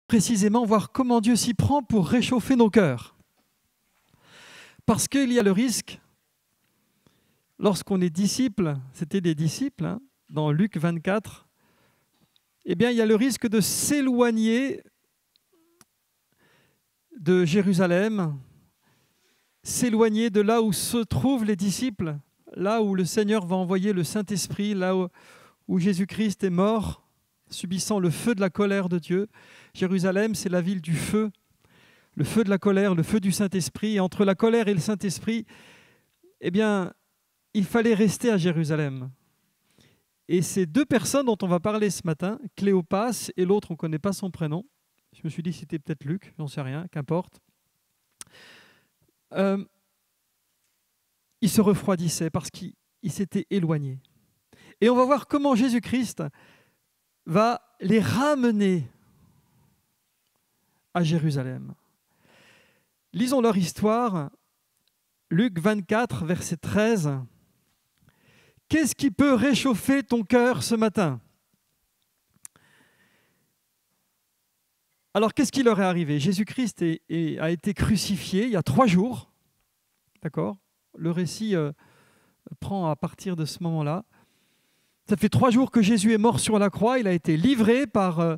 précisément voir comment Dieu s'y prend pour réchauffer nos cœurs. Parce qu'il y a le risque, lorsqu'on est disciple, c'était des disciples, hein, dans Luc 24, eh bien, il y a le risque de s'éloigner de Jérusalem, s'éloigner de là où se trouvent les disciples, là où le Seigneur va envoyer le Saint-Esprit, là où Jésus-Christ est mort, subissant le feu de la colère de Dieu. Jérusalem, c'est la ville du feu, le feu de la colère, le feu du Saint-Esprit. Et entre la colère et le Saint-Esprit, eh bien, il fallait rester à Jérusalem. Et ces deux personnes dont on va parler ce matin, Cléopas et l'autre, on ne connaît pas son prénom. Je me suis dit que c'était peut-être Luc, j'en sais rien, qu'importe. Ils se refroidissaient parce qu'ils s'étaient éloignés. Et on va voir comment Jésus-Christ va les ramener à Jérusalem. Lisons leur histoire. Luc 24, verset 13. Qu'est-ce qui peut réchauffer ton cœur ce matin? Alors, qu'est-ce qui leur est arrivé? Jésus-Christ a été crucifié il y a 3 jours. D'accord? Le récit prend à partir de ce moment-là. Ça fait 3 jours que Jésus est mort sur la croix. Il a été livré par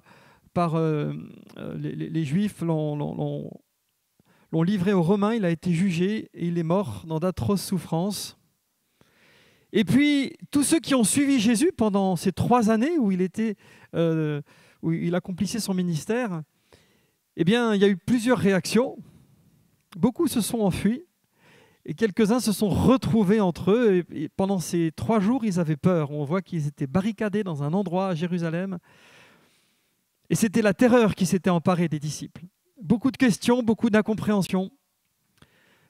les Juifs, l'ont livré aux Romains. Il a été jugé et il est mort dans d'atroces souffrances. Et puis, tous ceux qui ont suivi Jésus pendant ces 3 années où il accomplissait son ministère, eh bien, il y a eu plusieurs réactions. Beaucoup se sont enfuis et quelques-uns se sont retrouvés entre eux. Et pendant ces 3 jours, ils avaient peur. On voit qu'ils étaient barricadés dans un endroit à Jérusalem. Et c'était la terreur qui s'était emparée des disciples. Beaucoup de questions, beaucoup d'incompréhension,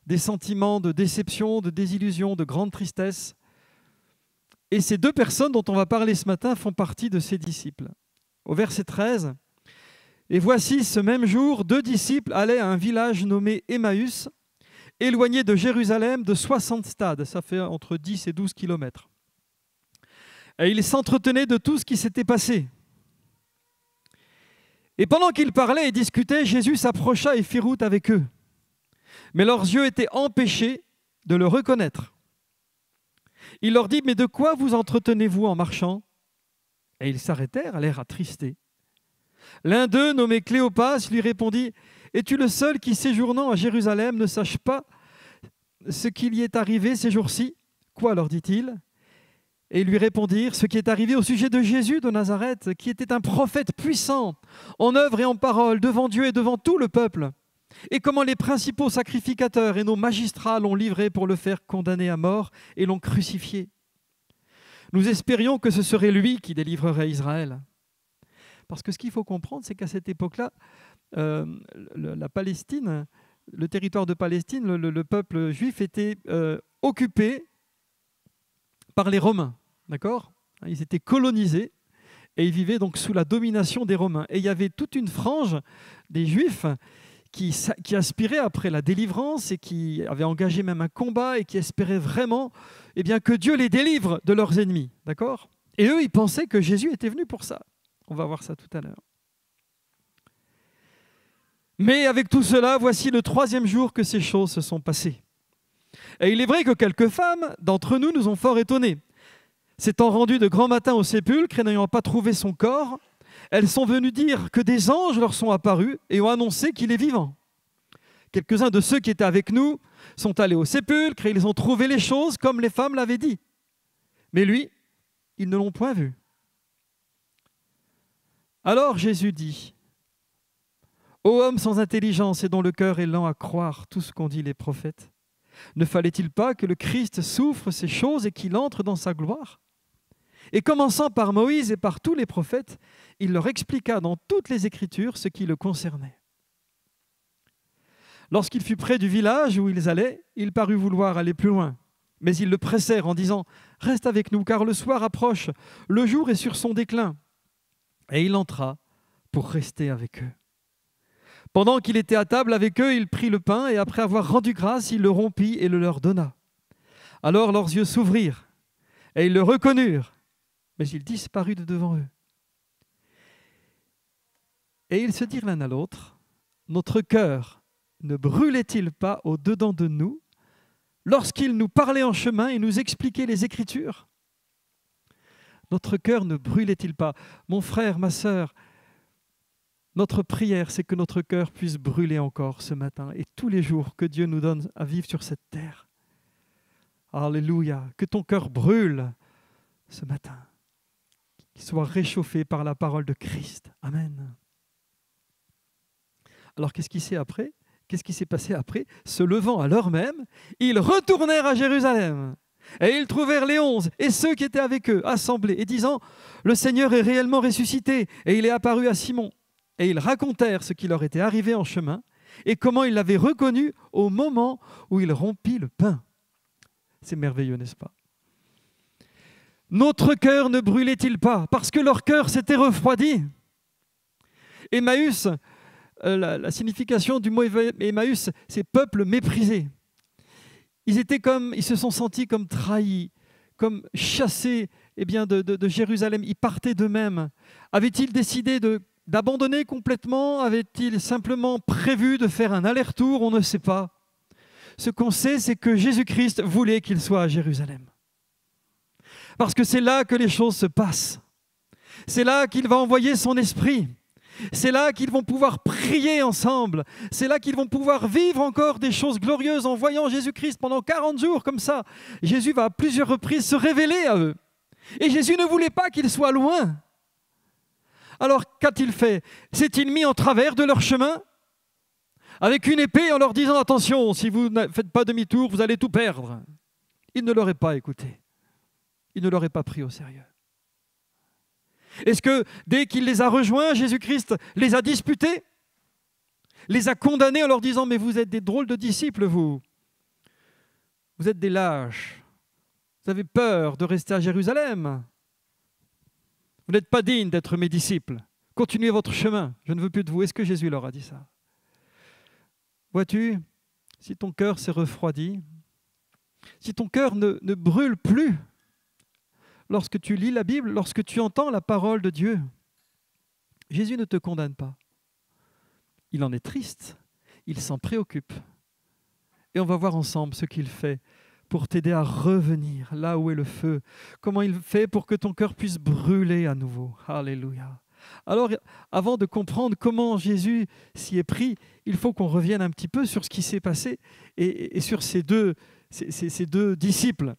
des sentiments de déception, de désillusion, de grande tristesse. Et ces 2 personnes dont on va parler ce matin font partie de ces disciples. Au verset 13, « Et voici, ce même jour, 2 disciples allaient à un village nommé Emmaüs, éloigné de Jérusalem de 60 stades. » Ça fait entre 10 et 12 kilomètres. Et ils s'entretenaient de tout ce qui s'était passé. Et pendant qu'ils parlaient et discutaient, Jésus s'approcha et fit route avec eux. Mais leurs yeux étaient empêchés de le reconnaître. Il leur dit, « Mais de quoi vous entretenez-vous en marchant ?» Et ils s'arrêtèrent, à l'air attristés. L'un d'eux, nommé Cléopas, lui répondit, « Es-tu le seul qui, séjournant à Jérusalem, ne sache pas ce qu'il y est arrivé ces jours-ci ?» « Quoi, leur dit-il ? Et ils lui répondirent, « Ce qui est arrivé au sujet de Jésus de Nazareth, qui était un prophète puissant, en œuvre et en parole, devant Dieu et devant tout le peuple. Et comment les principaux sacrificateurs et nos magistrats l'ont livré pour le faire condamner à mort et l'ont crucifié. Nous espérions que ce serait lui qui délivrerait Israël. » Parce que ce qu'il faut comprendre, c'est qu'à cette époque-là, la Palestine, le territoire de Palestine, le peuple juif était occupé par les Romains. D'accord ? Ils étaient colonisés et ils vivaient donc sous la domination des Romains. Et il y avait toute une frange des Juifs qui aspiraient après la délivrance et qui avaient engagé même un combat et qui espéraient vraiment que Dieu les délivre de leurs ennemis. D'accord ? Et eux, ils pensaient que Jésus était venu pour ça. On va voir ça tout à l'heure. Mais avec tout cela, voici le 3e jour que ces choses se sont passées. Et il est vrai que quelques femmes d'entre nous ont fort étonnés. S'étant rendues de grand matin au sépulcre et n'ayant pas trouvé son corps, elles sont venues dire que des anges leur sont apparus et ont annoncé qu'il est vivant. Quelques-uns de ceux qui étaient avec nous sont allés au sépulcre et ils ont trouvé les choses comme les femmes l'avaient dit. Mais lui, ils ne l'ont point vu. Alors Jésus dit, « Ô homme sans intelligence et dont le cœur est lent à croire tout ce qu'ont dit les prophètes, ne fallait-il pas que le Christ souffre ces choses et qu'il entre dans sa gloire ? Et commençant par Moïse et par tous les prophètes, il leur expliqua dans toutes les Écritures ce qui le concernait. Lorsqu'il fut près du village où ils allaient, il parut vouloir aller plus loin. Mais ils le pressèrent en disant, « Reste avec nous, car le soir approche, le jour est sur son déclin. » Et il entra pour rester avec eux. Pendant qu'il était à table avec eux, il prit le pain et après avoir rendu grâce, il le rompit et le leur donna. Alors leurs yeux s'ouvrirent et ils le reconnurent, mais il disparut de devant eux. Et ils se dirent l'un à l'autre, notre cœur ne brûlait-il pas au-dedans de nous lorsqu'il nous parlait en chemin et nous expliquait les Écritures? Notre cœur ne brûlait-il pas? Mon frère, ma sœur, notre prière, c'est que notre cœur puisse brûler encore ce matin et tous les jours que Dieu nous donne à vivre sur cette terre. Alléluia, que ton cœur brûle ce matin, qu'il soit réchauffé par la parole de Christ. Amen. Alors qu'est-ce qui s'est après? Qu'est-ce qui s'est passé après? Se levant à l'heure même, ils retournèrent à Jérusalem. Et ils trouvèrent les 11 et ceux qui étaient avec eux assemblés et disant, le Seigneur est réellement ressuscité et il est apparu à Simon. Et ils racontèrent ce qui leur était arrivé en chemin et comment ils l'avaient reconnu au moment où il rompit le pain. C'est merveilleux, n'est-ce pas? Notre cœur ne brûlait-il pas parce que leur cœur s'était refroidi? Emmaüs, la signification du mot Emmaüs, c'est peuple méprisé. Ils se sont sentis comme trahis, comme chassés de Jérusalem. Ils partaient d'eux-mêmes. Avaient-ils décidé d'abandonner complètement? Avaient-ils simplement prévu de faire un aller-retour? On ne sait pas. Ce qu'on sait, c'est que Jésus-Christ voulait qu'ils soient à Jérusalem. Parce que c'est là que les choses se passent. C'est là qu'il va envoyer son esprit. C'est là qu'ils vont pouvoir prier ensemble. C'est là qu'ils vont pouvoir vivre encore des choses glorieuses en voyant Jésus-Christ pendant 40 jours comme ça. Jésus va à plusieurs reprises se révéler à eux. Et Jésus ne voulait pas qu'ils soient loin. Alors qu'a-t-il fait? S'est-il mis en travers de leur chemin avec une épée en leur disant « Attention, si vous ne faites pas demi-tour, vous allez tout perdre ». Il ne l'aurait pas écouté. Il ne l'aurait pas pris au sérieux. Est-ce que dès qu'il les a rejoints, Jésus-Christ les a disputés, les a condamnés en leur disant « Mais vous êtes des drôles de disciples, vous. Vous êtes des lâches. Vous avez peur de rester à Jérusalem. Vous n'êtes pas dignes d'être mes disciples. Continuez votre chemin. Je ne veux plus de vous. » Est-ce que Jésus leur a dit ça? Vois-tu, si ton cœur s'est refroidi, si ton cœur ne brûle plus, lorsque tu lis la Bible, lorsque tu entends la parole de Dieu, Jésus ne te condamne pas. Il en est triste, il s'en préoccupe. Et on va voir ensemble ce qu'il fait pour t'aider à revenir là où est le feu. Comment il fait pour que ton cœur puisse brûler à nouveau. Alléluia. Alors, avant de comprendre comment Jésus s'y est pris, il faut qu'on revienne un petit peu sur ce qui s'est passé et sur ces deux disciples.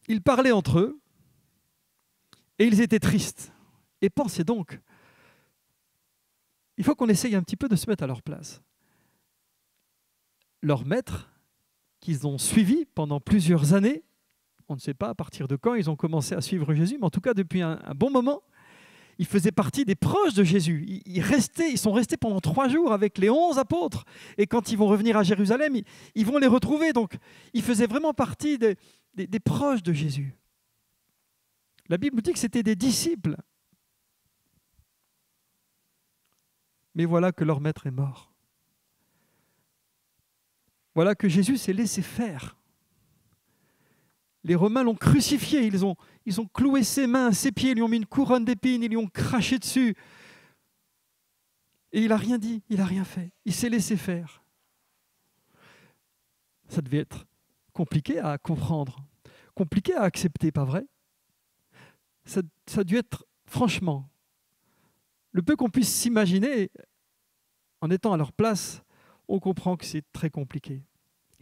Ils parlaient entre eux et ils étaient tristes. Et pensez donc, il faut qu'on essaye un petit peu de se mettre à leur place. Leur maître, qu'ils ont suivi pendant plusieurs années, on ne sait pas à partir de quand ils ont commencé à suivre Jésus, mais en tout cas depuis un bon moment, ils faisaient partie des proches de Jésus. Ils sont restés pendant 3 jours avec les 11 apôtres. Et quand ils vont revenir à Jérusalem, ils vont les retrouver. Donc, ils faisaient vraiment partie des proches de Jésus. La Bible dit que c'était des disciples. Mais voilà que leur maître est mort. Voilà que Jésus s'est laissé faire. Les Romains l'ont crucifié, ils ont cloué ses mains, ses pieds, ils lui ont mis une couronne d'épines, ils lui ont craché dessus. Et il n'a rien dit, il n'a rien fait. Il s'est laissé faire. Ça devait être compliqué à comprendre, compliqué à accepter, pas vrai? Ça a dû être, franchement, le peu qu'on puisse s'imaginer, en étant à leur place, on comprend que c'est très compliqué.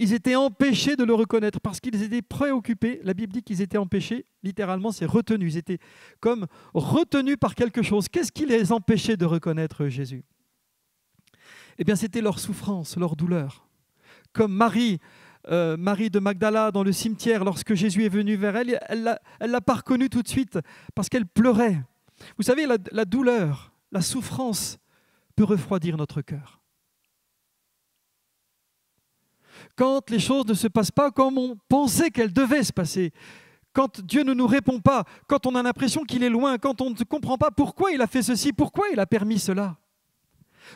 Ils étaient empêchés de le reconnaître parce qu'ils étaient préoccupés. La Bible dit qu'ils étaient empêchés, littéralement c'est retenu. Ils étaient comme retenus par quelque chose. Qu'est-ce qui les empêchait de reconnaître Jésus? Eh bien c'était leur souffrance, leur douleur. Comme Marie de Magdala dans le cimetière, lorsque Jésus est venu vers elle, elle l'a pas reconnu tout de suite parce qu'elle pleurait. Vous savez, la douleur, la souffrance peut refroidir notre cœur. Quand les choses ne se passent pas comme on pensait qu'elles devaient se passer, quand Dieu ne nous répond pas, quand on a l'impression qu'il est loin, quand on ne comprend pas pourquoi il a fait ceci, pourquoi il a permis cela,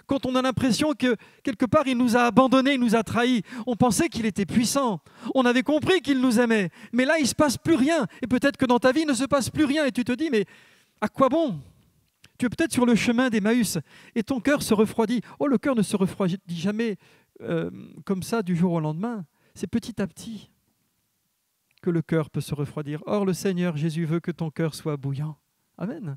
quand on a l'impression que quelque part il nous a abandonnés, il nous a trahis, on pensait qu'il était puissant, on avait compris qu'il nous aimait, mais là il ne se passe plus rien, et peut-être que dans ta vie il ne se passe plus rien, et tu te dis mais à quoi bon? Tu es peut-être sur le chemin d'Emmaüs et ton cœur se refroidit. Oh, le cœur ne se refroidit jamais comme ça du jour au lendemain. C'est petit à petit que le cœur peut se refroidir. Or, le Seigneur Jésus veut que ton cœur soit bouillant. Amen.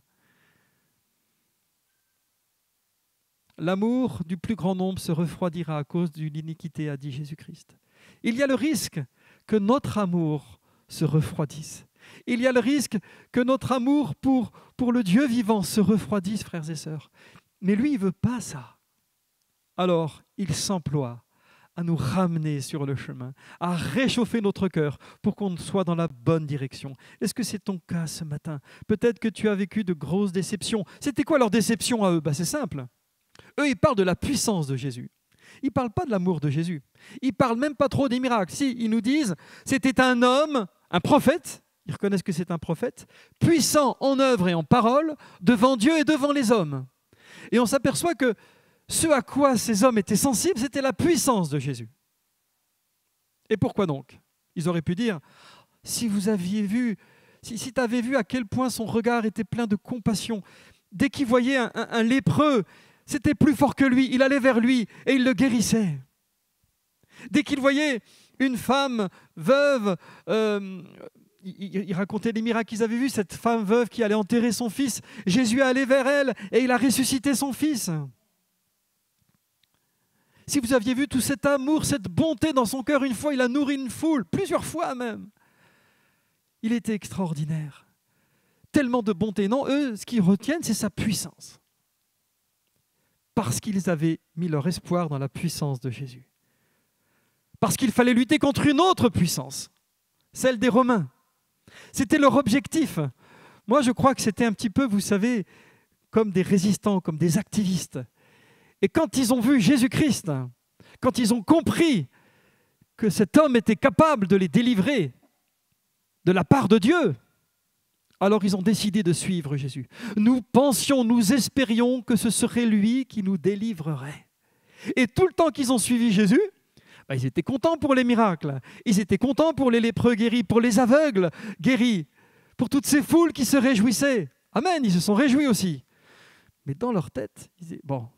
L'amour du plus grand nombre se refroidira à cause de l'iniquité, a dit Jésus-Christ. Il y a le risque que notre amour se refroidisse. Il y a le risque que notre amour pour le Dieu vivant se refroidisse, frères et sœurs. Mais lui, il ne veut pas ça. Alors, il s'emploie à nous ramener sur le chemin, à réchauffer notre cœur pour qu'on soit dans la bonne direction. Est-ce que c'est ton cas ce matin? Peut-être que tu as vécu de grosses déceptions. C'était quoi leur déception à eux? C'est simple. Eux, ils parlent de la puissance de Jésus. Ils ne parlent pas de l'amour de Jésus. Ils ne parlent même pas trop des miracles. Si, ils nous disent, c'était un homme, un prophète, ils reconnaissent que c'est un prophète, puissant en œuvre et en parole, devant Dieu et devant les hommes. Et on s'aperçoit que ce à quoi ces hommes étaient sensibles, c'était la puissance de Jésus. Et pourquoi donc? Ils auraient pu dire, si vous aviez vu, si tu avais vu à quel point son regard était plein de compassion, dès qu'il voyait un lépreux, c'était plus fort que lui, il allait vers lui et il le guérissait. Dès qu'il voyait une femme veuve, il racontait les miracles qu'ils avaient vus, cette femme veuve qui allait enterrer son fils, Jésus allait vers elle et il a ressuscité son fils. Si vous aviez vu tout cet amour, cette bonté dans son cœur, une fois il a nourri une foule, plusieurs fois même. Il était extraordinaire. Tellement de bonté. Non, eux, ce qu'ils retiennent, c'est sa puissance. Parce qu'ils avaient mis leur espoir dans la puissance de Jésus. Parce qu'il fallait lutter contre une autre puissance, celle des Romains. C'était leur objectif. Moi, je crois que c'était un petit peu, vous savez, comme des résistants, comme des activistes. Et quand ils ont vu Jésus-Christ, quand ils ont compris que cet homme était capable de les délivrer de la part de Dieu, alors ils ont décidé de suivre Jésus. Nous pensions, nous espérions que ce serait lui qui nous délivrerait. Et tout le temps qu'ils ont suivi Jésus, ils étaient contents pour les miracles, ils étaient contents pour les lépreux guéris, pour les aveugles guéris, pour toutes ces foules qui se réjouissaient. Amen, ils se sont réjouis aussi. Mais dans leur tête, ils disaient, bon,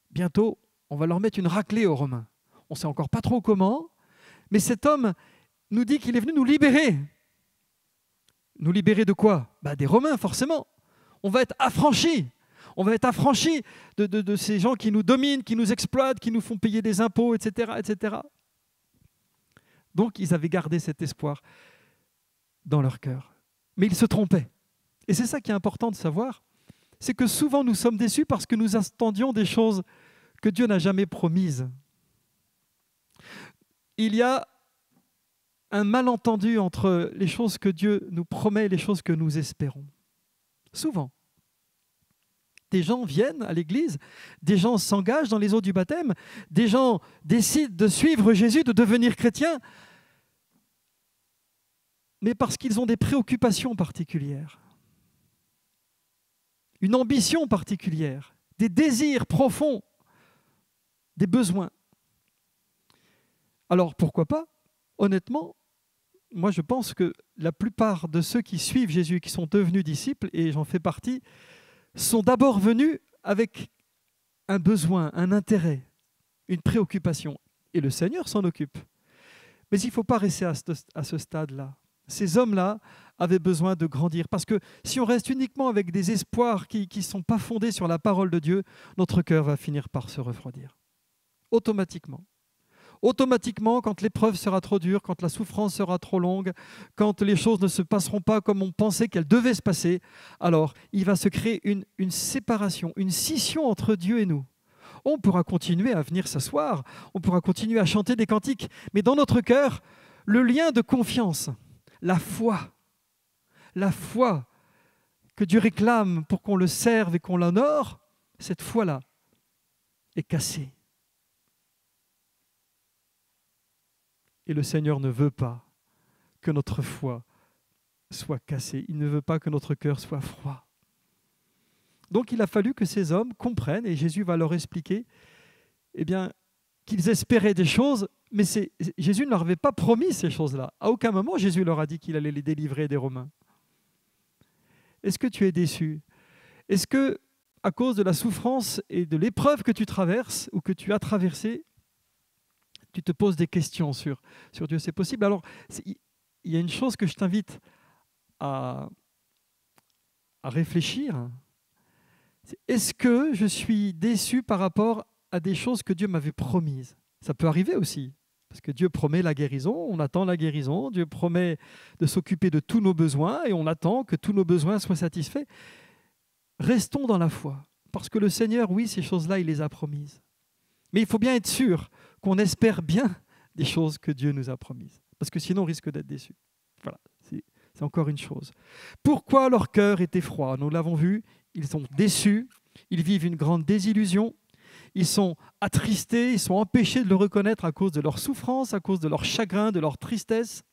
bientôt, on va leur mettre une raclée aux Romains. On ne sait encore pas trop comment, mais cet homme nous dit qu'il est venu nous libérer. Nous libérer de quoi? Des Romains, forcément. On va être affranchis. On va être affranchis de ces gens qui nous dominent, qui nous exploitent, qui nous font payer des impôts, etc., etc. Donc, ils avaient gardé cet espoir dans leur cœur. Mais ils se trompaient. Et c'est ça qui est important de savoir, c'est que souvent nous sommes déçus parce que nous attendions des choses que Dieu n'a jamais promises. Il y a un malentendu entre les choses que Dieu nous promet et les choses que nous espérons. Souvent. Des gens viennent à l'église, des gens s'engagent dans les eaux du baptême, des gens décident de suivre Jésus, de devenir chrétiens, mais parce qu'ils ont des préoccupations particulières, une ambition particulière, des désirs profonds, des besoins. Alors pourquoi pas? Honnêtement, moi je pense que la plupart de ceux qui suivent Jésus, qui sont devenus disciples, et j'en fais partie, sont d'abord venus avec un besoin, un intérêt, une préoccupation. Et le Seigneur s'en occupe. Mais il ne faut pas rester à ce stade-là. Ces hommes-là avaient besoin de grandir. Parce que si on reste uniquement avec des espoirs qui ne sont pas fondés sur la parole de Dieu, notre cœur va finir par se refroidir. Automatiquement. Automatiquement, quand l'épreuve sera trop dure, quand la souffrance sera trop longue, quand les choses ne se passeront pas comme on pensait qu'elles devaient se passer, alors il va se créer une séparation, une scission entre Dieu et nous. On pourra continuer à venir s'asseoir, on pourra continuer à chanter des cantiques, mais dans notre cœur, le lien de confiance, la foi que Dieu réclame pour qu'on le serve et qu'on l'honore, cette foi-là est cassée. Et le Seigneur ne veut pas que notre foi soit cassée. Il ne veut pas que notre cœur soit froid. Donc il a fallu que ces hommes comprennent, et Jésus va leur expliquer, qu'ils espéraient des choses, mais Jésus ne leur avait pas promis ces choses-là. À aucun moment, Jésus leur a dit qu'il allait les délivrer des Romains. Est-ce que tu es déçu? Est-ce que, à cause de la souffrance et de l'épreuve que tu traverses ou que tu as traversée, tu te poses des questions sur Dieu? C'est possible. Alors, il y a une chose que je t'invite à réfléchir. Est-ce que je suis déçu par rapport à des choses que Dieu m'avait promises? Ça peut arriver aussi, parce que Dieu promet la guérison, on attend la guérison, Dieu promet de s'occuper de tous nos besoins et on attend que tous nos besoins soient satisfaits. Restons dans la foi, parce que le Seigneur, oui, ces choses-là, il les a promises. Mais il faut bien être sûr qu'on espère bien des choses que Dieu nous a promises, parce que sinon on risque d'être déçu. Voilà, c'est encore une chose. Pourquoi leur cœur était froid? Nous l'avons vu, ils sont déçus, ils vivent une grande désillusion, ils sont attristés, ils sont empêchés de le reconnaître à cause de leur souffrance, à cause de leur chagrin, de leur tristesse.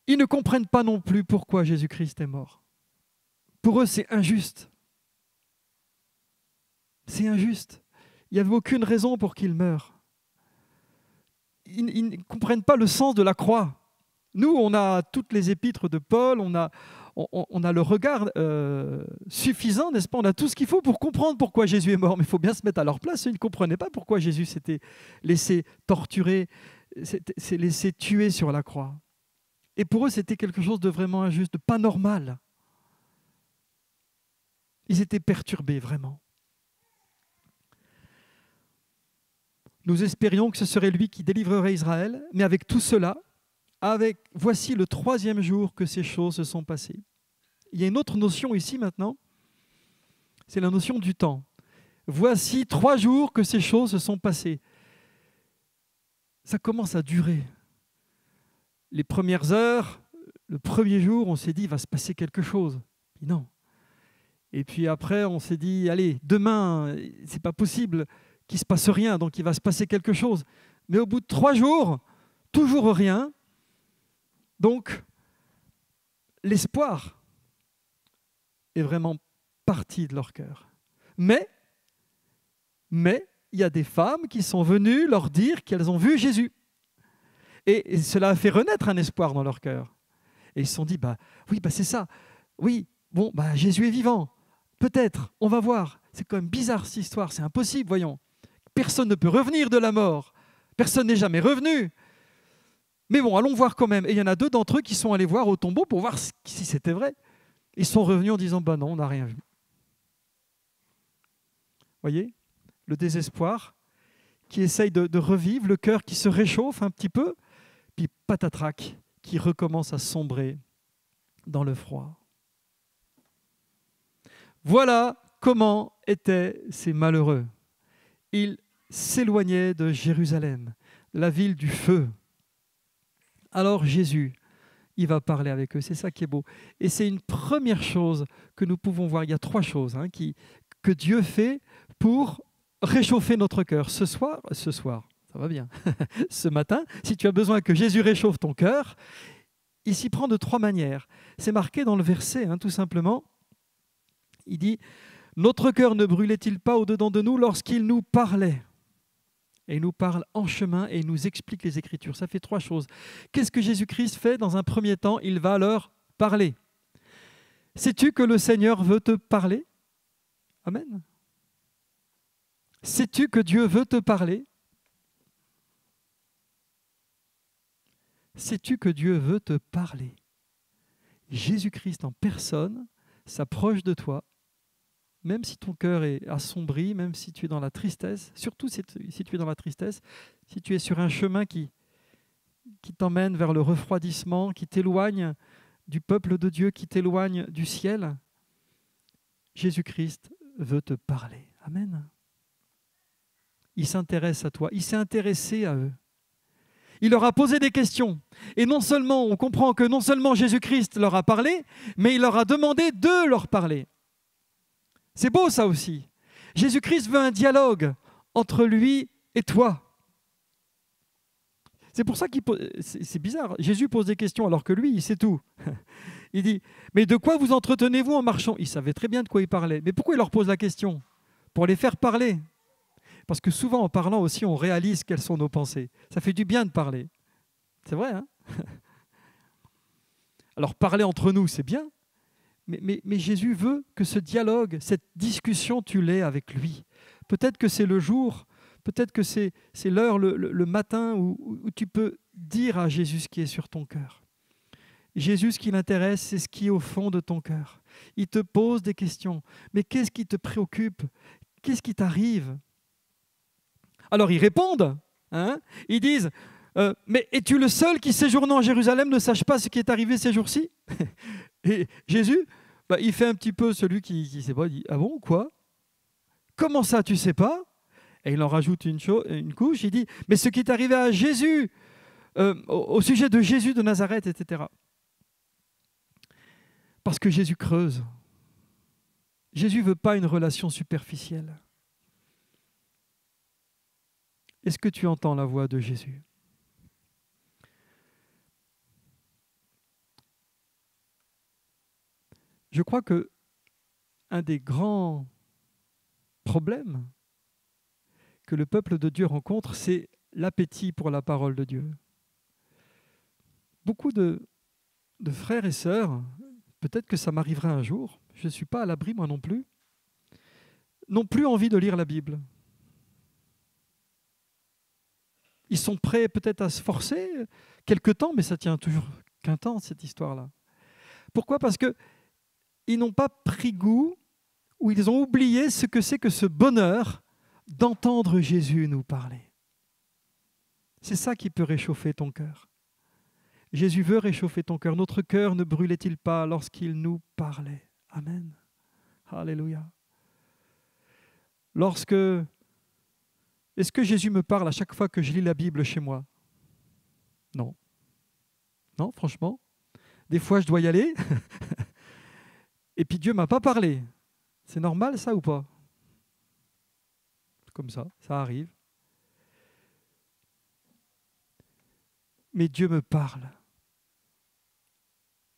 Ils ne comprennent pas non plus pourquoi Jésus-Christ est mort. Pour eux, c'est injuste. C'est injuste. Il n'y avait aucune raison pour qu'il meure. Ils ne comprennent pas le sens de la croix. Nous, on a toutes les épîtres de Paul, on a le regard suffisant, n'est-ce pas? On a tout ce qu'il faut pour comprendre pourquoi Jésus est mort. Mais il faut bien se mettre à leur place. Ils ne comprenaient pas pourquoi Jésus s'était laissé torturer, s'est laissé tuer sur la croix. Et pour eux, c'était quelque chose de vraiment injuste, de pas normal. Ils étaient perturbés, vraiment. Nous espérions que ce serait lui qui délivrerait Israël, mais avec tout cela, voici le 3e jour que ces choses se sont passées. Il y a une autre notion ici maintenant, c'est la notion du temps. Voici 3 jours que ces choses se sont passées. Ça commence à durer. Les premières heures, le premier jour, on s'est dit, il va se passer quelque chose. Et non. Et puis après, on s'est dit, allez, demain, c'est pas possible qu'il ne se passe rien, donc il va se passer quelque chose. Mais au bout de 3 jours, toujours rien. Donc, l'espoir est vraiment parti de leur cœur. Mais, il y a des femmes qui sont venues leur dire qu'elles ont vu Jésus. Et cela a fait renaître un espoir dans leur cœur. Et ils se sont dit, oui, c'est ça. Oui, bon, Jésus est vivant. Peut-être, on va voir. C'est quand même bizarre cette histoire, c'est impossible, voyons. Personne ne peut revenir de la mort. Personne n'est jamais revenu. Mais bon, allons voir quand même. Et il y en a 2 d'entre eux qui sont allés voir au tombeau pour voir si c'était vrai. Ils sont revenus en disant, non, on n'a rien vu. Voyez, le désespoir qui essaye de revivre, le cœur qui se réchauffe un petit peu, puis patatrac, qui recommence à sombrer dans le froid. Voilà comment étaient ces malheureux. Ils s'éloignaient de Jérusalem, la ville du feu. Alors Jésus, il va parler avec eux. C'est ça qui est beau. Et c'est une première chose que nous pouvons voir. Il y a 3 choses que Dieu fait pour réchauffer notre cœur. Ce soir, ça va bien. Ce matin, si tu as besoin que Jésus réchauffe ton cœur, il s'y prend de 3 manières. C'est marqué dans le verset, tout simplement. Il dit, « Notre cœur ne brûlait-il pas au-dedans de nous lorsqu'il nous parlait ?» Et il nous parle en chemin et il nous explique les Écritures. Ça fait 3 choses. Qu'est-ce que Jésus-Christ fait dans un premier temps? Il va leur parler. Sais-tu que le Seigneur veut te parler? Amen. Sais-tu que Dieu veut te parler? Sais-tu que Dieu veut te parler? Jésus-Christ en personne s'approche de toi, même si ton cœur est assombri, même si tu es dans la tristesse, surtout si tu es dans la tristesse, si tu es sur un chemin qui t'emmène vers le refroidissement, qui t'éloigne du peuple de Dieu, qui t'éloigne du ciel, Jésus-Christ veut te parler. Amen. Il s'intéresse à toi, il s'est intéressé à eux. Il leur a posé des questions. Et on comprend que non seulement Jésus-Christ leur a parlé, mais il leur a demandé de leur parler. C'est beau ça aussi. Jésus-Christ veut un dialogue entre lui et toi. C'est pour ça c'est bizarre. Jésus pose des questions alors que lui, il sait tout. Il dit, mais de quoi vous entretenez-vous en marchant? Il savait très bien de quoi il parlait. Mais pourquoi il leur pose la question? Pour les faire parler. Parce que souvent, en parlant aussi, on réalise quelles sont nos pensées. Ça fait du bien de parler. C'est vrai, Alors parler entre nous, c'est bien, mais Jésus veut que ce dialogue, cette discussion, tu l'aies avec lui. Peut-être que c'est le jour, peut-être que c'est l'heure, le matin, où tu peux dire à Jésus ce qui est sur ton cœur. Jésus, ce qui l'intéresse, c'est ce qui est au fond de ton cœur. Il te pose des questions. Mais qu'est-ce qui te préoccupe? Qu'est-ce qui t'arrive? Alors ils répondent. Ils disent mais es-tu le seul qui séjournant en Jérusalem ne sache pas ce qui est arrivé ces jours-ci? Et Jésus, il fait un petit peu celui qui ne sait pas. Il dit, ah bon, quoi? Comment ça, tu ne sais pas? Et il en rajoute une couche. Il dit, mais ce qui est arrivé à Jésus, au sujet de Jésus de Nazareth, etc. Parce que Jésus creuse. Jésus ne veut pas une relation superficielle. Est-ce que tu entends la voix de Jésus? Je crois que un des grands problèmes que le peuple de Dieu rencontre, c'est l'appétit pour la parole de Dieu. Beaucoup de frères et sœurs, peut-être que ça m'arrivera un jour, je ne suis pas à l'abri moi non plus, n'ont plus envie de lire la Bible. Ils sont prêts peut-être à se forcer quelque temps, mais ça tient toujours qu'un temps, cette histoire-là. Pourquoi? Parce qu'ils n'ont pas pris goût ou ils ont oublié ce que c'est que ce bonheur d'entendre Jésus nous parler. C'est ça qui peut réchauffer ton cœur. Jésus veut réchauffer ton cœur. Notre cœur ne brûlait-il pas lorsqu'il nous parlait? Amen. Alléluia. Est-ce que Jésus me parle à chaque fois que je lis la Bible chez moi? Non. Non, franchement. Des fois, je dois y aller. Et puis Dieu ne m'a pas parlé. C'est normal ça ou pas? Comme ça arrive. Mais Dieu me parle.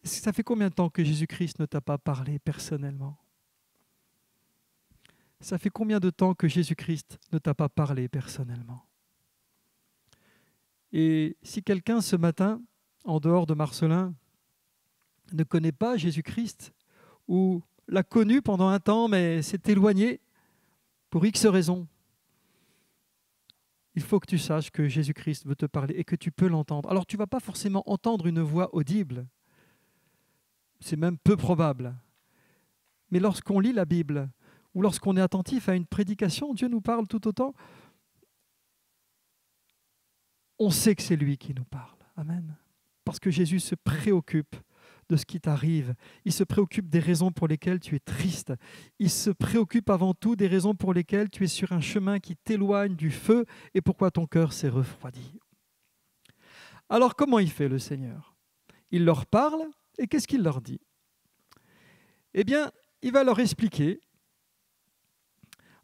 Ça fait combien de temps que Jésus-Christ ne t'a pas parlé personnellement? Ça fait combien de temps que Jésus-Christ ne t'a pas parlé personnellement? Et si quelqu'un ce matin, en dehors de Marcellin, ne connaît pas Jésus-Christ ou l'a connu pendant un temps mais s'est éloigné pour X raisons, il faut que tu saches que Jésus-Christ veut te parler et que tu peux l'entendre. Alors tu ne vas pas forcément entendre une voix audible, c'est même peu probable. Mais lorsqu'on lit la Bible ou lorsqu'on est attentif à une prédication, Dieu nous parle tout autant. On sait que c'est lui qui nous parle. Amen. Parce que Jésus se préoccupe de ce qui t'arrive. Il se préoccupe des raisons pour lesquelles tu es triste. Il se préoccupe avant tout des raisons pour lesquelles tu es sur un chemin qui t'éloigne du feu et pourquoi ton cœur s'est refroidi. Alors comment il fait le Seigneur? Il leur parle et qu'est-ce qu'il leur dit? Eh bien, il va leur expliquer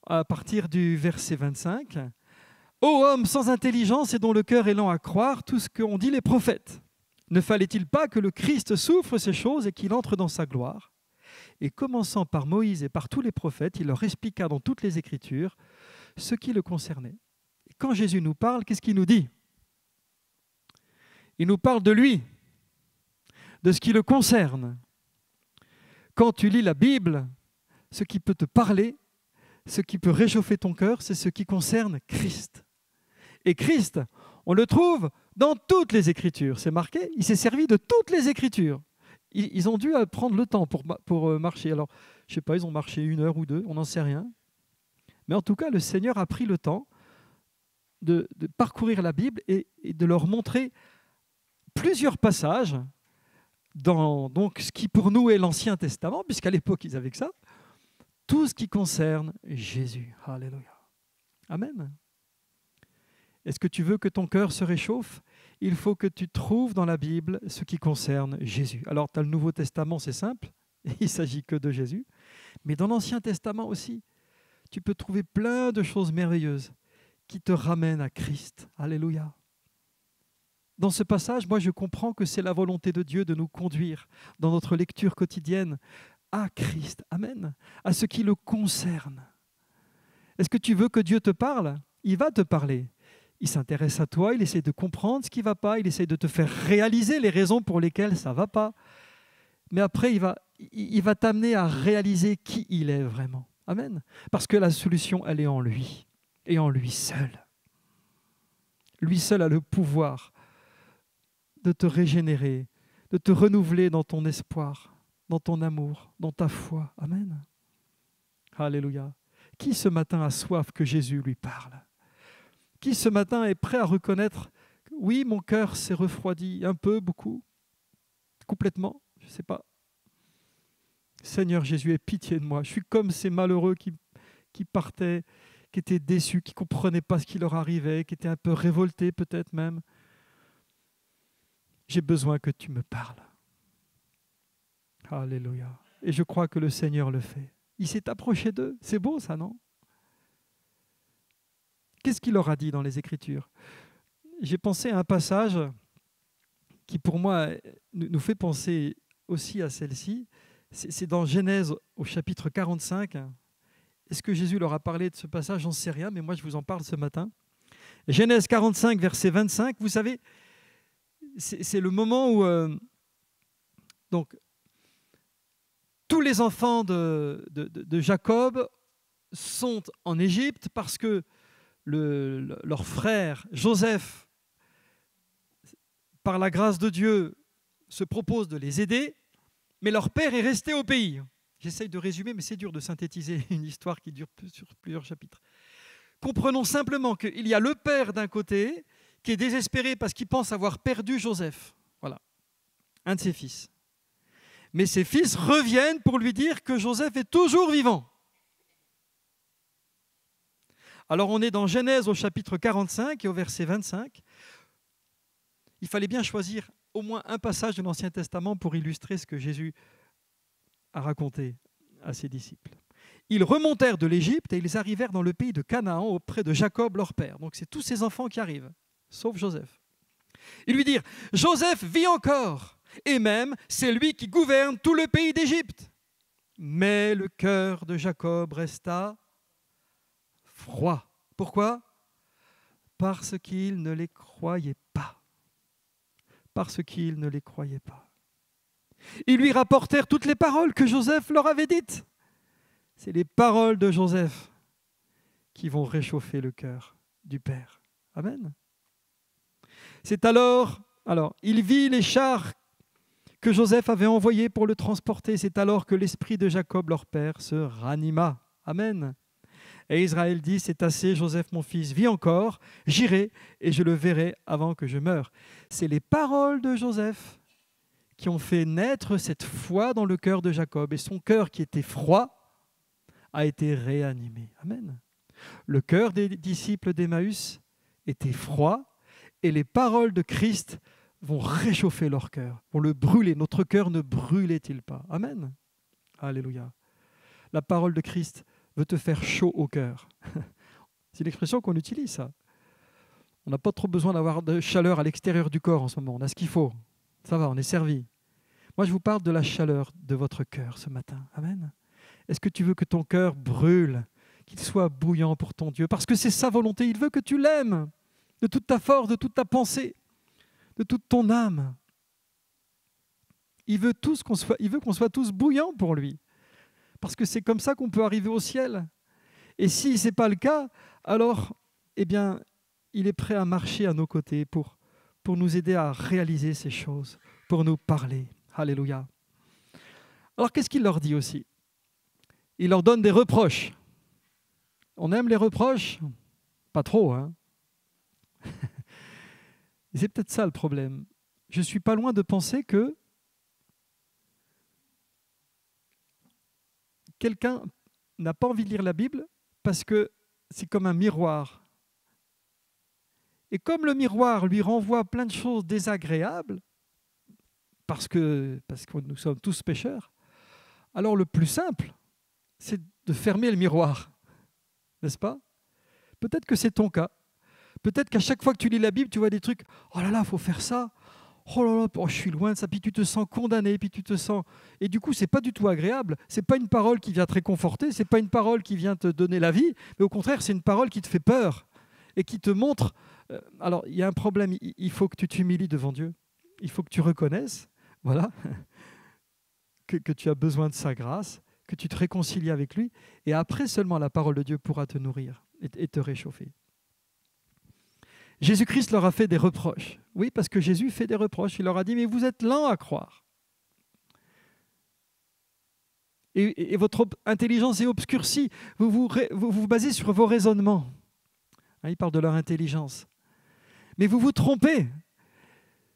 à partir du verset 25 « Ô homme sans intelligence et dont le cœur est lent à croire tout ce qu'ont dit les prophètes, ne fallait-il pas que le Christ souffre ces choses et qu'il entre dans sa gloire ?» Et commençant par Moïse et par tous les prophètes, il leur expliqua dans toutes les Écritures ce qui le concernait. Et quand Jésus nous parle, qu'est-ce qu'il nous dit? Il nous parle de lui, de ce qui le concerne. Quand tu lis la Bible, ce qui peut te parler, ce qui peut réchauffer ton cœur, c'est ce qui concerne Christ. Et Christ, on le trouve dans toutes les Écritures. C'est marqué, il s'est servi de toutes les Écritures. Ils ont dû prendre le temps pour marcher. Alors, je ne sais pas, ils ont marché 1 heure ou 2, on n'en sait rien. Mais en tout cas, le Seigneur a pris le temps de parcourir la Bible et de leur montrer plusieurs passages dans donc, ce qui pour nous est l'Ancien Testament, puisqu'à l'époque, ils n'avaient que ça, tout ce qui concerne Jésus. Alléluia. Amen. Est-ce que tu veux que ton cœur se réchauffe? Il faut que tu trouves dans la Bible ce qui concerne Jésus. Alors, tu as le Nouveau Testament, c'est simple, il ne s'agit que de Jésus. Mais dans l'Ancien Testament aussi, tu peux trouver plein de choses merveilleuses qui te ramènent à Christ. Alléluia. Dans ce passage, moi, je comprends que c'est la volonté de Dieu de nous conduire dans notre lecture quotidienne à Christ. Amen. À ce qui le concerne. Est-ce que tu veux que Dieu te parle? Il va te parler. Il s'intéresse à toi, il essaie de comprendre ce qui ne va pas, il essaie de te faire réaliser les raisons pour lesquelles ça ne va pas. mais après, il va t'amener à réaliser qui il est vraiment. Amen. Parce que la solution, elle est en lui, et en lui seul. Lui seul a le pouvoir de te régénérer, de te renouveler dans ton espoir, dans ton amour, dans ta foi. Amen. Alléluia. Qui ce matin a soif que Jésus lui parle? Qui ce matin est prêt à reconnaître, oui, mon cœur s'est refroidi un peu, beaucoup, complètement, je ne sais pas. Seigneur Jésus, aie pitié de moi. Je suis comme ces malheureux qui partaient, qui étaient déçus, qui ne comprenaient pas ce qui leur arrivait, qui étaient un peu révoltés peut-être même. J'ai besoin que tu me parles. Alléluia. Et je crois que le Seigneur le fait. Il s'est approché d'eux. C'est beau ça, non? Qu'est-ce qu'il leur a dit dans les Écritures? J'ai pensé à un passage qui pour moi nous fait penser aussi à celle-ci. C'est dans Genèse au chapitre 45. Est-ce que Jésus leur a parlé de ce passage? J'en sais rien, mais moi je vous en parle ce matin. Genèse 45, verset 25, vous savez, c'est le moment où donc, tous les enfants de Jacob sont en Égypte parce que leur frère Joseph, par la grâce de Dieu, se propose de les aider, mais leur père est resté au pays. J'essaye de résumer, mais c'est dur de synthétiser une histoire qui dure sur plusieurs chapitres. Comprenons simplement qu'il y a le père d'un côté qui est désespéré parce qu'il pense avoir perdu Joseph. Voilà, un de ses fils. Mais ses fils reviennent pour lui dire que Joseph est toujours vivant. Alors on est dans Genèse au chapitre 45 et au verset 25. Il fallait bien choisir au moins un passage de l'Ancien Testament pour illustrer ce que Jésus a raconté à ses disciples. Ils remontèrent de l'Égypte et ils arrivèrent dans le pays de Canaan auprès de Jacob leur père. Donc c'est tous ces enfants qui arrivent, sauf Joseph. Ils lui dirent, Joseph vit encore, et même c'est lui qui gouverne tout le pays d'Égypte. Mais le cœur de Jacob resta froid. Pourquoi? Parce qu'il ne les croyait pas. Parce qu'il ne les croyait pas. Ils lui rapportèrent toutes les paroles que Joseph leur avait dites. C'est les paroles de Joseph qui vont réchauffer le cœur du Père. Amen. C'est alors, il vit les chars que Joseph avait envoyés pour le transporter. C'est alors que l'esprit de Jacob, leur père, se ranima. Amen. Et Israël dit, c'est assez, Joseph mon fils vit encore, j'irai et je le verrai avant que je meure. C'est les paroles de Joseph qui ont fait naître cette foi dans le cœur de Jacob. Et son cœur qui était froid a été réanimé. Amen. Le cœur des disciples d'Emmaüs était froid et les paroles de Christ vont réchauffer leur cœur, vont le brûler. Notre cœur ne brûlait-il pas? Amen. Alléluia. La parole de Christ veut te faire chaud au cœur. C'est l'expression qu'on utilise, ça. On n'a pas trop besoin d'avoir de chaleur à l'extérieur du corps en ce moment. On a ce qu'il faut. Ça va, on est servi. Moi, je vous parle de la chaleur de votre cœur ce matin. Amen. Est-ce que tu veux que ton cœur brûle, qu'il soit bouillant pour ton Dieu? Parce que c'est sa volonté. Il veut que tu l'aimes de toute ta force, de toute ta pensée, de toute ton âme. Il veut qu'on soit tous bouillants pour lui. Parce que c'est comme ça qu'on peut arriver au ciel. Et si ce n'est pas le cas, alors, eh bien, il est prêt à marcher à nos côtés pour nous aider à réaliser ces choses, pour nous parler. Alléluia. Alors, qu'est-ce qu'il leur dit aussi? Il leur donne des reproches. On aime les reproches? Pas trop, hein? C'est peut-être ça le problème. Je ne suis pas loin de penser que quelqu'un n'a pas envie de lire la Bible parce que c'est comme un miroir. Et comme le miroir lui renvoie plein de choses désagréables, parce que nous sommes tous pécheurs, alors le plus simple, c'est de fermer le miroir. N'est-ce pas? Peut-être que c'est ton cas. Peut-être qu'à chaque fois que tu lis la Bible, tu vois des trucs, oh là là, il faut faire ça. Oh là là, oh, je suis loin de ça, puis tu te sens condamné, puis tu te sens... Et du coup, ce n'est pas du tout agréable. Ce n'est pas une parole qui vient te réconforter, ce n'est pas une parole qui vient te donner la vie, mais au contraire, c'est une parole qui te fait peur et qui te montre... Alors, il y a un problème, il faut que tu t'humilies devant Dieu. Il faut que tu reconnaisses, voilà, que tu as besoin de sa grâce, que tu te réconcilies avec lui, et après seulement la parole de Dieu pourra te nourrir et te réchauffer. Jésus-Christ leur a fait des reproches. Oui, parce que Jésus fait des reproches. Il leur a dit, mais vous êtes lents à croire. Et votre intelligence est obscurcie. Vous vous basez sur vos raisonnements. Hein, il parle de leur intelligence. Mais vous vous trompez.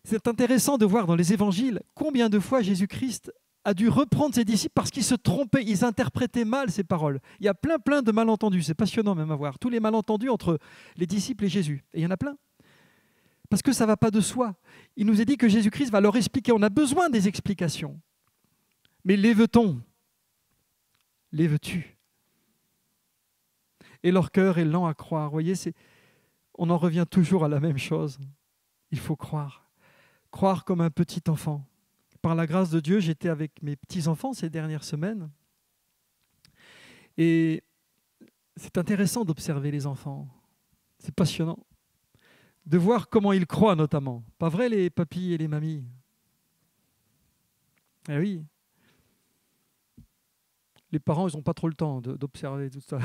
C'est intéressant de voir dans les évangiles combien de fois Jésus-Christ a dû reprendre ses disciples parce qu'ils se trompaient, ils interprétaient mal ses paroles. Il y a plein de malentendus, c'est passionnant même à voir. Tous les malentendus entre les disciples et Jésus. Et il y en a plein. Parce que ça ne va pas de soi. Il nous est dit que Jésus-Christ va leur expliquer. On a besoin des explications. Mais les veut-on ? Les veux-tu ? Et leur cœur est lent à croire. Vous voyez, on en revient toujours à la même chose. Il faut croire. Croire comme un petit enfant. Par la grâce de Dieu, j'étais avec mes petits-enfants ces dernières semaines. Et c'est intéressant d'observer les enfants. C'est passionnant. De voir comment ils croient notamment. Pas vrai les papis et les mamies ? Eh oui. Les parents, ils n'ont pas trop le temps d'observer tout ça.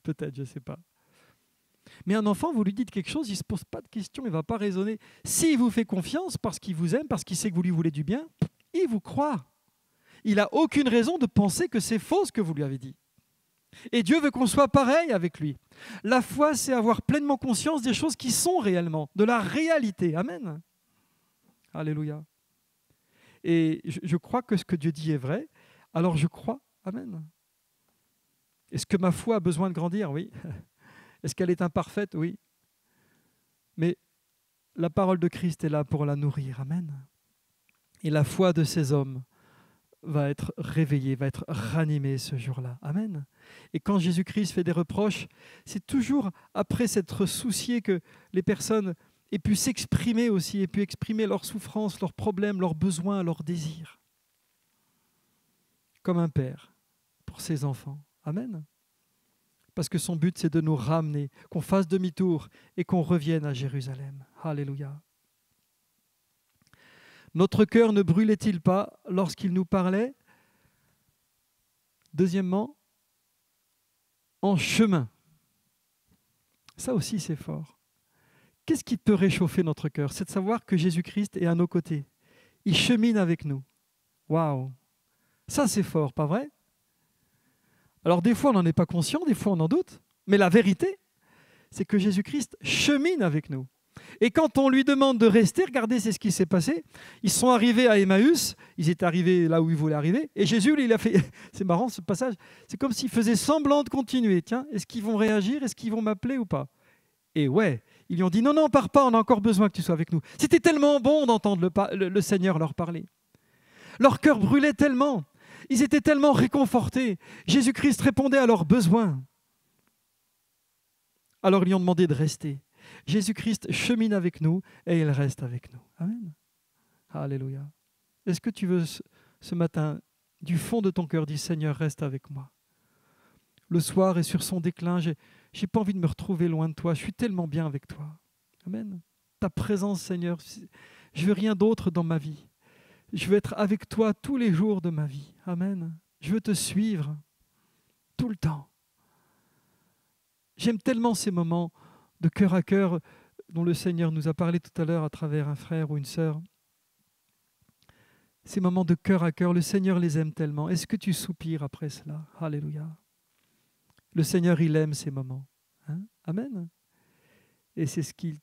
Peut-être, je ne sais pas. Mais un enfant, vous lui dites quelque chose, il ne se pose pas de questions, il ne va pas raisonner. S'il vous fait confiance parce qu'il vous aime, parce qu'il sait que vous lui voulez du bien, il vous croit. Il n'a aucune raison de penser que c'est faux ce que vous lui avez dit. Et Dieu veut qu'on soit pareil avec lui. La foi, c'est avoir pleinement conscience des choses qui sont réellement, de la réalité. Amen. Alléluia. Et je crois que ce que Dieu dit est vrai, alors je crois. Amen. Est-ce que ma foi a besoin de grandir ? Oui. Est-ce qu'elle est imparfaite ? Oui. Mais la parole de Christ est là pour la nourrir. Amen. Et la foi de ces hommes va être réveillée, va être ranimée ce jour-là. Amen. Et quand Jésus-Christ fait des reproches, c'est toujours après s'être soucié que les personnes aient pu s'exprimer aussi, aient pu exprimer leurs souffrances, leurs problèmes, leurs besoins, leurs désirs. Comme un père pour ses enfants. Amen. Parce que son but, c'est de nous ramener, qu'on fasse demi-tour et qu'on revienne à Jérusalem. Alléluia. Notre cœur ne brûlait-il pas lorsqu'il nous parlait ? Deuxièmement, en chemin. Ça aussi, c'est fort. Qu'est-ce qui peut réchauffer notre cœur ? C'est de savoir que Jésus-Christ est à nos côtés. Il chemine avec nous. Waouh ! Ça, c'est fort, pas vrai ? Alors des fois, on n'en est pas conscient, des fois, on en doute. Mais la vérité, c'est que Jésus-Christ chemine avec nous. Et quand on lui demande de rester, regardez, c'est ce qui s'est passé. Ils sont arrivés à Emmaüs, ils étaient arrivés là où ils voulaient arriver. Et Jésus, lui, il a fait... C'est marrant ce passage. C'est comme s'il faisait semblant de continuer. Tiens, est-ce qu'ils vont réagir ? Est-ce qu'ils vont m'appeler ou pas ? Et ouais, ils lui ont dit, non, pars pas, on a encore besoin que tu sois avec nous. C'était tellement bon d'entendre le Seigneur leur parler. Leur cœur brûlait tellement. Ils étaient tellement réconfortés. Jésus-Christ répondait à leurs besoins. Alors ils lui ont demandé de rester. Jésus-Christ chemine avec nous et il reste avec nous. Amen. Alléluia. Est-ce que tu veux ce matin, du fond de ton cœur, dire Seigneur, reste avec moi. Le soir est sur son déclin, j'ai pas envie de me retrouver loin de toi, je suis tellement bien avec toi. Amen. Ta présence, Seigneur, je veux rien d'autre dans ma vie. Je veux être avec toi tous les jours de ma vie. Amen. Je veux te suivre tout le temps. J'aime tellement ces moments de cœur à cœur dont le Seigneur nous a parlé tout à l'heure à travers un frère ou une sœur. Ces moments de cœur à cœur, le Seigneur les aime tellement. Est-ce que tu soupires après cela ? Alléluia. Le Seigneur, il aime ces moments. Hein ? Amen. Et c'est ce qu'il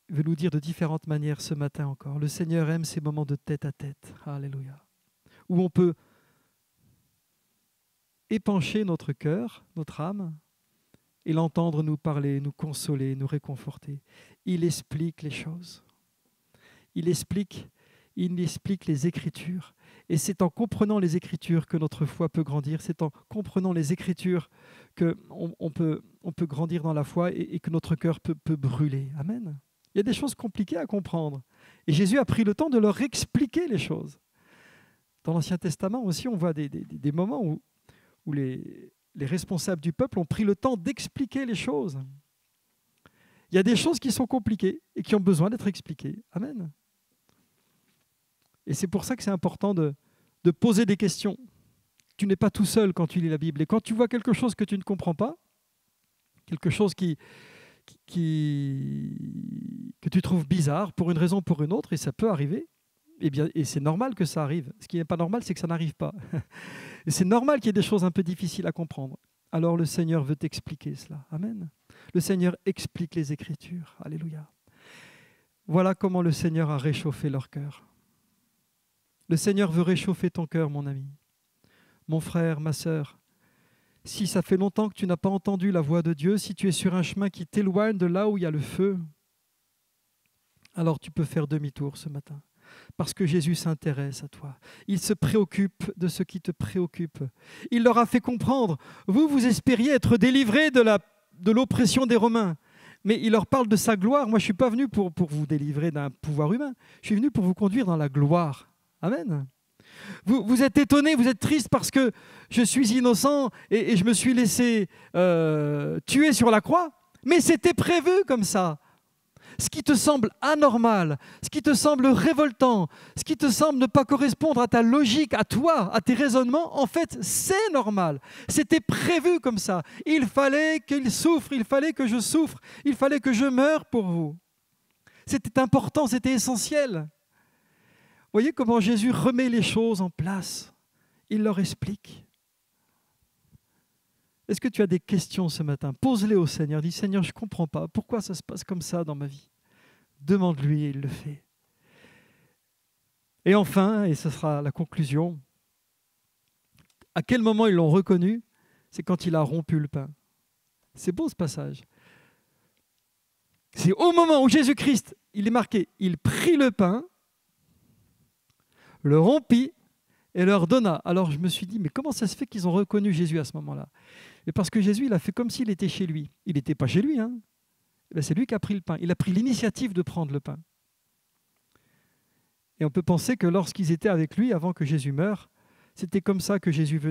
veut nous dire de différentes manières ce matin encore. Le Seigneur aime ces moments de tête à tête. Alléluia. Où on peut épancher notre cœur, notre âme, et l'entendre nous parler, nous consoler, nous réconforter. Il explique les choses. Il explique les Écritures. Et c'est en comprenant les Écritures que notre foi peut grandir. C'est en comprenant les Écritures qu'on peut grandir dans la foi et que notre cœur peut brûler. Amen. Il y a des choses compliquées à comprendre. Et Jésus a pris le temps de leur expliquer les choses. Dans l'Ancien Testament aussi, on voit des moments où les responsables du peuple ont pris le temps d'expliquer les choses. Il y a des choses qui sont compliquées et qui ont besoin d'être expliquées. Amen. Et c'est pour ça que c'est important de de poser des questions. Tu n'es pas tout seul quand tu lis la Bible. Et quand tu vois quelque chose que tu ne comprends pas, quelque chose que tu trouves bizarre pour une raison ou pour une autre, et ça peut arriver, eh bien, et c'est normal que ça arrive. Ce qui n'est pas normal, c'est que ça n'arrive pas. Et c'est normal qu'il y ait des choses un peu difficiles à comprendre. Alors le Seigneur veut t'expliquer cela. Amen. Le Seigneur explique les Écritures. Alléluia. Voilà comment le Seigneur a réchauffé leur cœur. Le Seigneur veut réchauffer ton cœur, mon ami. Mon frère, ma sœur, si ça fait longtemps que tu n'as pas entendu la voix de Dieu, si tu es sur un chemin qui t'éloigne de là où il y a le feu, alors tu peux faire demi-tour ce matin. Parce que Jésus s'intéresse à toi. Il se préoccupe de ce qui te préoccupe. Il leur a fait comprendre, vous espériez être délivrés de l'oppression des Romains. Mais il leur parle de sa gloire. Moi, je ne suis pas venu pour vous délivrer d'un pouvoir humain. Je suis venu pour vous conduire dans la gloire. Amen. Vous êtes étonnés, vous êtes tristes parce que je suis innocent et je me suis laissé tuer sur la croix. Mais c'était prévu comme ça. Ce qui te semble anormal, ce qui te semble révoltant, ce qui te semble ne pas correspondre à ta logique, à toi, à tes raisonnements, en fait, c'est normal. C'était prévu comme ça. Il fallait qu'il souffre, il fallait que je souffre, il fallait que je meure pour vous. C'était important, c'était essentiel. Voyez comment Jésus remet les choses en place. Il leur explique. Est-ce que tu as des questions ce matin? Pose-les au Seigneur. Dis, Seigneur, je ne comprends pas. Pourquoi ça se passe comme ça dans ma vie? Demande-lui et il le fait. Et enfin, et ce sera la conclusion, à quel moment ils l'ont reconnu? C'est quand il a rompu le pain. C'est beau ce passage. C'est au moment où Jésus-Christ, il est marqué, il prit le pain, le rompit et leur donna. Alors je me suis dit, mais comment ça se fait qu'ils ont reconnu Jésus à ce moment-là? Mais parce que Jésus, il a fait comme s'il était chez lui. Il n'était pas chez lui, hein. C'est lui qui a pris le pain. Il a pris l'initiative de prendre le pain. Et on peut penser que lorsqu'ils étaient avec lui, avant que Jésus meure, c'était comme ça que Jésus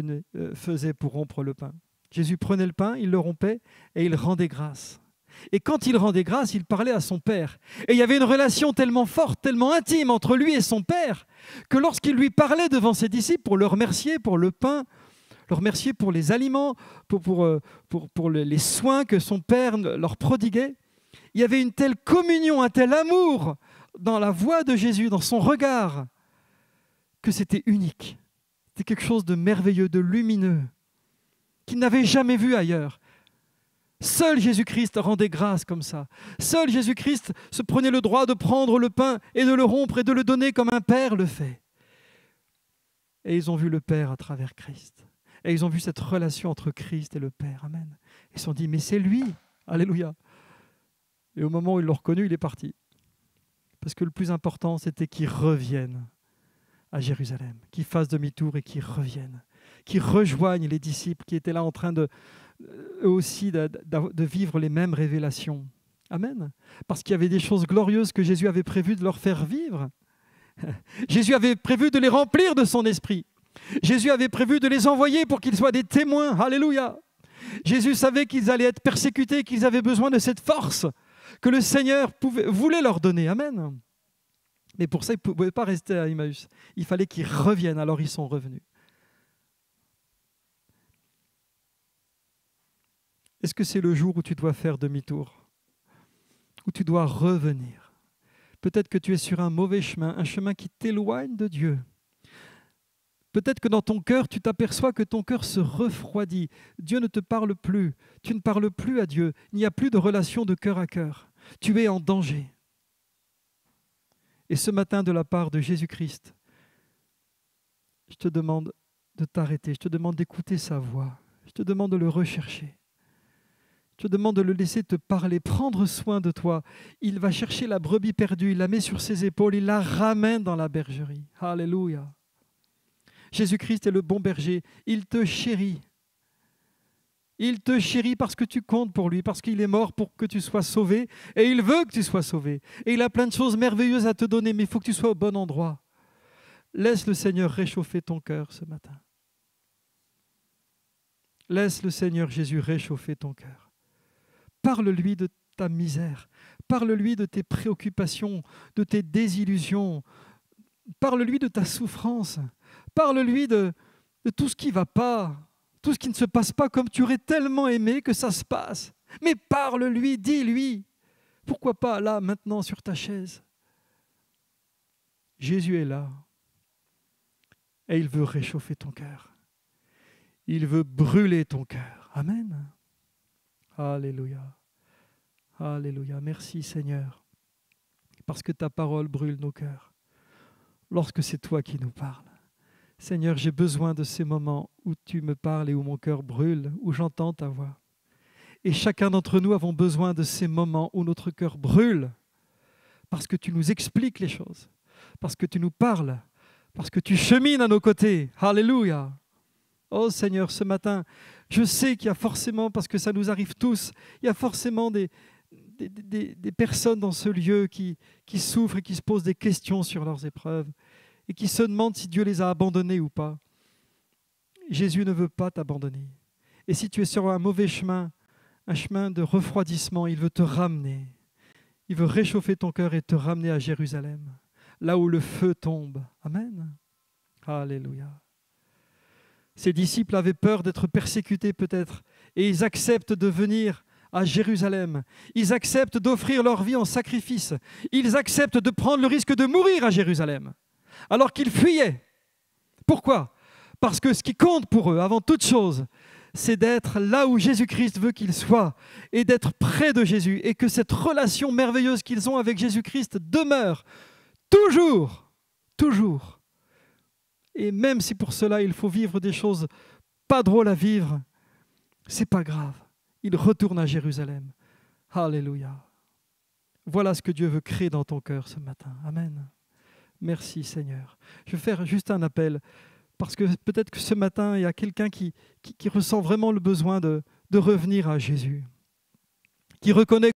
faisait pour rompre le pain. Jésus prenait le pain, il le rompait et il rendait grâce. Et quand il rendait grâce, il parlait à son Père. Et il y avait une relation tellement forte, tellement intime entre lui et son Père, que lorsqu'il lui parlait devant ses disciples pour le remercier pour le pain, le remercier pour les aliments, pour les soins que son Père leur prodiguait, il y avait une telle communion, un tel amour dans la voix de Jésus, dans son regard, que c'était unique. C'était quelque chose de merveilleux, de lumineux, qu'il n'avait jamais vu ailleurs. Seul Jésus-Christ rendait grâce comme ça. Seul Jésus-Christ se prenait le droit de prendre le pain et de le rompre et de le donner comme un Père le fait. Et ils ont vu le Père à travers Christ. Et ils ont vu cette relation entre Christ et le Père. Amen. Ils se sont dit, mais c'est lui. Alléluia. Et au moment où ils l'ont reconnu, il est parti. Parce que le plus important, c'était qu'ils reviennent à Jérusalem, qu'ils fassent demi-tour et qu'ils reviennent, qu'ils rejoignent les disciples qui étaient là en train eux aussi de vivre les mêmes révélations. Amen. Parce qu'il y avait des choses glorieuses que Jésus avait prévu de leur faire vivre. Jésus avait prévu de les remplir de son esprit. Jésus avait prévu de les envoyer pour qu'ils soient des témoins. Alléluia. Jésus savait qu'ils allaient être persécutés, qu'ils avaient besoin de cette force que le Seigneur voulait leur donner. Amen. Mais pour ça, ils ne pouvaient pas rester à Emmaüs. Il fallait qu'ils reviennent, alors ils sont revenus. Est-ce que c'est le jour où tu dois faire demi-tour? Où tu dois revenir? Peut-être que tu es sur un mauvais chemin, un chemin qui t'éloigne de Dieu. Peut-être que dans ton cœur, tu t'aperçois que ton cœur se refroidit. Dieu ne te parle plus. Tu ne parles plus à Dieu. Il n'y a plus de relation de cœur à cœur. Tu es en danger. Et ce matin, de la part de Jésus-Christ, je te demande de t'arrêter. Je te demande d'écouter sa voix. Je te demande de le rechercher. Je te demande de le laisser te parler, prendre soin de toi. Il va chercher la brebis perdue, il la met sur ses épaules, il la ramène dans la bergerie. Alléluia. Jésus-Christ est le bon berger, il te chérit. Il te chérit parce que tu comptes pour lui, parce qu'il est mort pour que tu sois sauvé, et il veut que tu sois sauvé. Et il a plein de choses merveilleuses à te donner, mais il faut que tu sois au bon endroit. Laisse le Seigneur réchauffer ton cœur ce matin. Laisse le Seigneur Jésus réchauffer ton cœur. Parle-lui de ta misère, parle-lui de tes préoccupations, de tes désillusions, parle-lui de ta souffrance, Parle-lui de tout ce qui ne va pas, tout ce qui ne se passe pas comme tu aurais tellement aimé que ça se passe. Mais parle-lui, dis-lui. Pourquoi pas là, maintenant, sur ta chaise? Jésus est là et il veut réchauffer ton cœur. Il veut brûler ton cœur. Amen. Alléluia. Alléluia. Merci Seigneur, parce que ta parole brûle nos cœurs lorsque c'est toi qui nous parles. Seigneur, j'ai besoin de ces moments où tu me parles et où mon cœur brûle, où j'entends ta voix. Et chacun d'entre nous avons besoin de ces moments où notre cœur brûle, parce que tu nous expliques les choses, parce que tu nous parles, parce que tu chemines à nos côtés. Alléluia. Oh Seigneur, ce matin, je sais qu'il y a forcément, parce que ça nous arrive tous, il y a forcément des personnes dans ce lieu qui souffrent et qui se posent des questions sur leurs épreuves et qui se demandent si Dieu les a abandonnés ou pas. Jésus ne veut pas t'abandonner. Et si tu es sur un mauvais chemin, un chemin de refroidissement, il veut te ramener. Il veut réchauffer ton cœur et te ramener à Jérusalem, là où le feu tombe. Amen. Alléluia. Ces disciples avaient peur d'être persécutés peut-être, et ils acceptent de venir à Jérusalem. Ils acceptent d'offrir leur vie en sacrifice. Ils acceptent de prendre le risque de mourir à Jérusalem, alors qu'ils fuyaient. Pourquoi? Parce que ce qui compte pour eux, avant toute chose, c'est d'être là où Jésus-Christ veut qu'ils soient et d'être près de Jésus, et que cette relation merveilleuse qu'ils ont avec Jésus-Christ demeure toujours, toujours. Et même si pour cela il faut vivre des choses pas drôles à vivre, c'est pas grave. Ils retournent à Jérusalem. Alléluia. Voilà ce que Dieu veut créer dans ton cœur ce matin. Amen. Merci Seigneur. Je vais faire juste un appel, parce que peut-être que ce matin, il y a quelqu'un qui ressent vraiment le besoin de revenir à Jésus, qui reconnaît